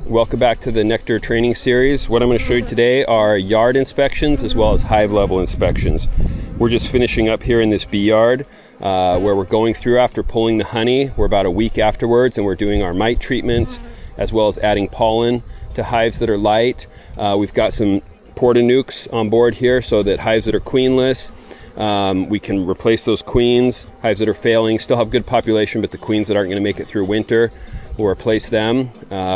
Welcome back to the Nectar training series. What I'm going to show you today are yard inspections as well as hive level inspections. We're just finishing up here in this bee yard where we're going through after pulling the honey. We're about a week afterwards and we're doing our mite treatments as well as adding pollen to hives that are light. We've got some porta-nukes on board here so that hives that are queenless, we can replace those queens. Hives that are failing still have good population, but the queens that aren't going to make it through winter, we'll replace them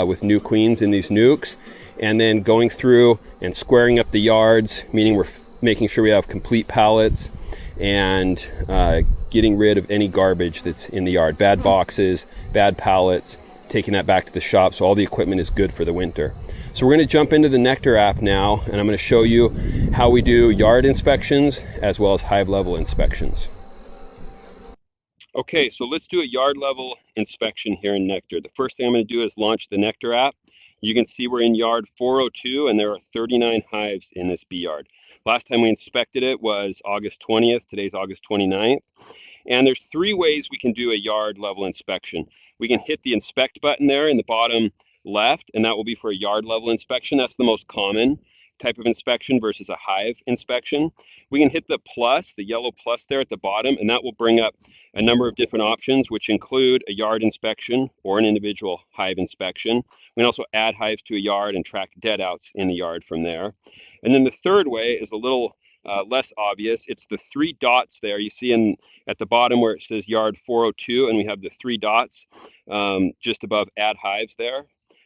with new queens in these nukes. And then going through and squaring up the yards, meaning we're making sure we have complete pallets and getting rid of any garbage that's in the yard. Bad boxes, bad pallets, taking that back to the shop so all the equipment is good for the winter. So we're going to jump into the Nectar app now, and I'm going to show you how we do yard inspections as well as hive level inspections. Okay, so let's do a yard level inspection here in Nectar. The first thing I'm going to do is launch the Nectar app. You can see we're in yard 402 and there are 39 hives in this bee yard. Last time we inspected it was August 20th. Today's August 29th. And there's three ways we can do a yard level inspection. We can hit the inspect button there in the bottom left, and that will be for a yard level inspection. That's the most common type of inspection versus a hive inspection. We can hit the plus, the yellow plus there at the bottom, and that will bring up a number of different options, which include a yard inspection or an individual hive inspection. We can also add hives to a yard and track deadouts in the yard from there. And then the third way is a little less obvious. It's the three dots there. You see at the bottom where it says yard 402, and we have the three dots just above add hives there.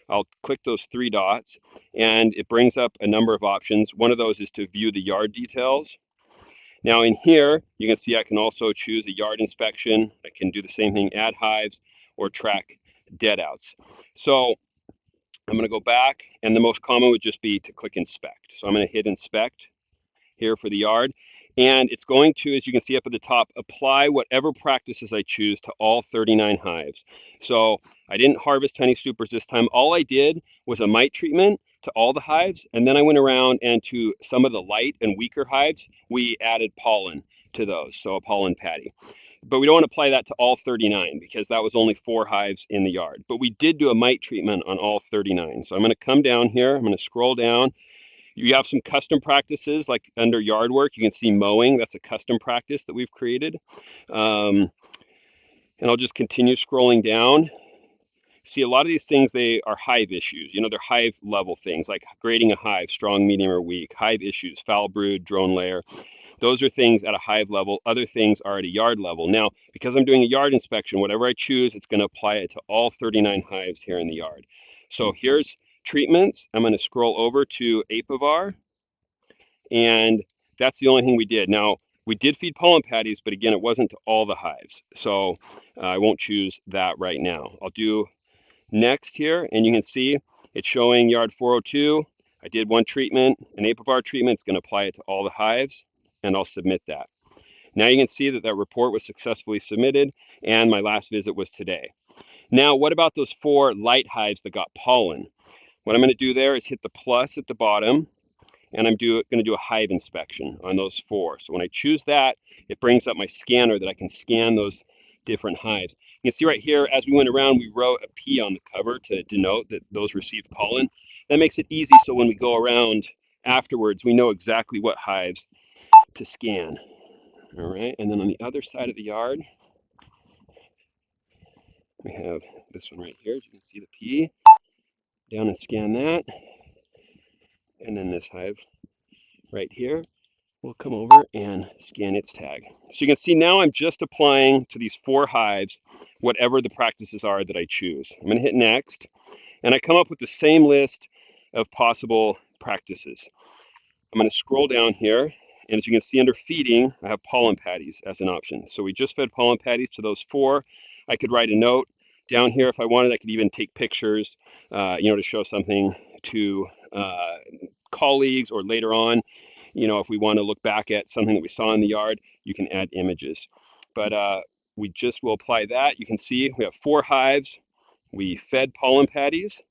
I'll click those three dots and it brings up a number of options. One of those is to view the yard details. Now in here, you can see I can also choose a yard inspection. I can do the same thing, add hives or track deadouts. So I'm going to go back, and the most common would just be to click inspect. So I'm going to hit inspect here for the yard, and it's going to, as you can see up at the top, apply whatever practices I choose to all 39 hives. So I didn't harvest honey supers this time. All I did was a mite treatment to all the hives, and then I went around and to some of the light and weaker hives, we added pollen to those, so a pollen patty. But we don't want to apply that to all 39 because that was only 4 hives in the yard. But we did do a mite treatment on all 39. So I'm going to come down here, I'm going to scroll down. You have some custom practices like under yard work. You can see mowing. That's a custom practice that we've created. And I'll just continue scrolling down. See, a lot of these things, they are hive issues. You know, they're hive level things like grading a hive, strong, medium, or weak. Hive issues, foul brood, drone layer. Those are things at a hive level. Other things are at a yard level. Now, because I'm doing a yard inspection, whatever I choose, it's going to apply it to all 39 hives here in the yard. So here's treatments. I'm going to scroll over to Apivar, and that's the only thing we did. Now, we did feed pollen patties, but again, it wasn't to all the hives. So I won't choose that right now. I'll do next here, and you can see it's showing yard 402. I did one treatment, an Apivar treatment. It's going to apply it to all the hives, and I'll submit that. Now you can see that that report was successfully submitted, and my last visit was today. Now, what about those 4 light hives that got pollen? What I'm going to do there is hit the plus at the bottom, and I'm going to do a hive inspection on those 4. So when I choose that, it brings up my scanner that I can scan those different hives. You can see right here, as we went around, we wrote a P on the cover to denote that those received pollen. That makes it easy so when we go around afterwards, we know exactly what hives to scan. All right, and then on the other side of the yard, we have this one right here. As you can see the P. Down and scan that. And then this hive right here, we'll come over and scan its tag. So you can see now I'm just applying to these 4 hives whatever the practices are that I choose. I'm going to hit next, and I come up with the same list of possible practices. I'm going to scroll down here, and as you can see under feeding, I have pollen patties as an option. So we just fed pollen patties to those 4. I could write a note down here if I wanted. I could even take pictures, to show something to colleagues, or later on, if we want to look back at something that we saw in the yard, you can add images. But we just will apply that. You can see we have 4 hives. We fed pollen patties.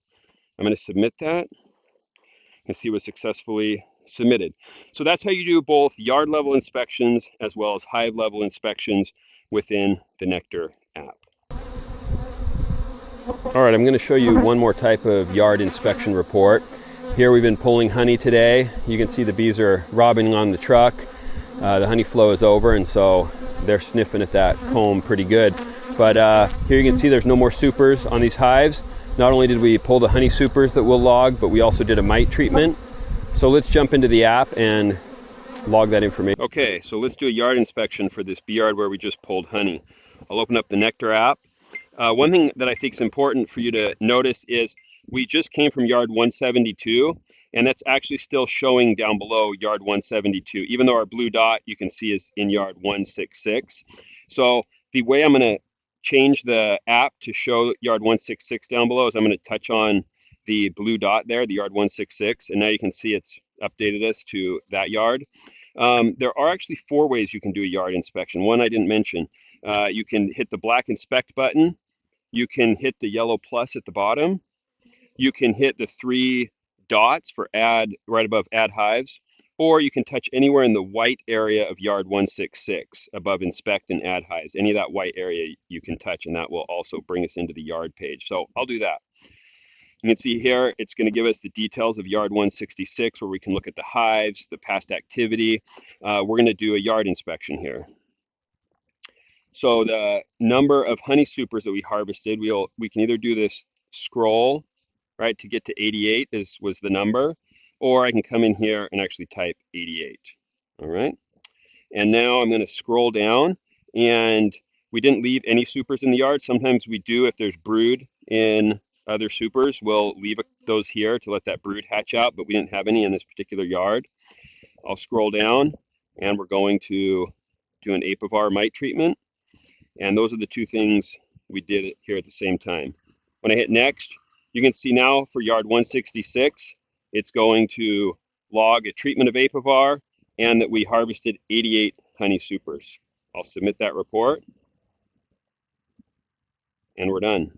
I'm going to submit that. You can see it was successfully submitted. So that's how you do both yard level inspections as well as hive level inspections within the Nectar app. All right, I'm going to show you one more type of yard inspection report. Here we've been pulling honey today. You can see the bees are robbing on the truck. The honey flow is over, and so they're sniffing at that comb pretty good. But here you can see there's no more supers on these hives. Not only did we pull the honey supers that we'll log, but we also did a mite treatment. So let's jump into the app and log that information. Okay, so let's do a yard inspection for this bee yard where we just pulled honey. I'll open up the Nectar app. One thing that I think is important for you to notice is we just came from yard 172, and that's actually still showing down below yard 172, even though our blue dot you can see is in yard 166. So the way I'm going to change the app to show yard 166 down below is I'm going to touch on the blue dot there, the yard 166, and now you can see it's updated us to that yard. There are actually 4 ways you can do a yard inspection. One I didn't mention. You can hit the black inspect button. You can hit the yellow plus at the bottom. You can hit the 3 dots for add, right above add hives, or you can touch anywhere in the white area of yard 166 above inspect and add hives. Any of that white area you can touch, and that will also bring us into the yard page. So I'll do that. You can see here, it's going to give us the details of yard 166 where we can look at the hives, the past activity. We're going to do a yard inspection here. So the number of honey supers that we harvested, we can either do this scroll, right, to get to 88 was the number, or I can come in here and actually type 88. All right. And now I'm going to scroll down, and we didn't leave any supers in the yard. Sometimes we do if there's brood in other supers. We'll leave those here to let that brood hatch out, but we didn't have any in this particular yard. I'll scroll down, and we're going to do an apivar mite treatment. And those are the 2 things we did here at the same time. When I hit next, you can see now for yard 166, it's going to log a treatment of apivar and that we harvested 88 honey supers. I'll submit that report, and we're done.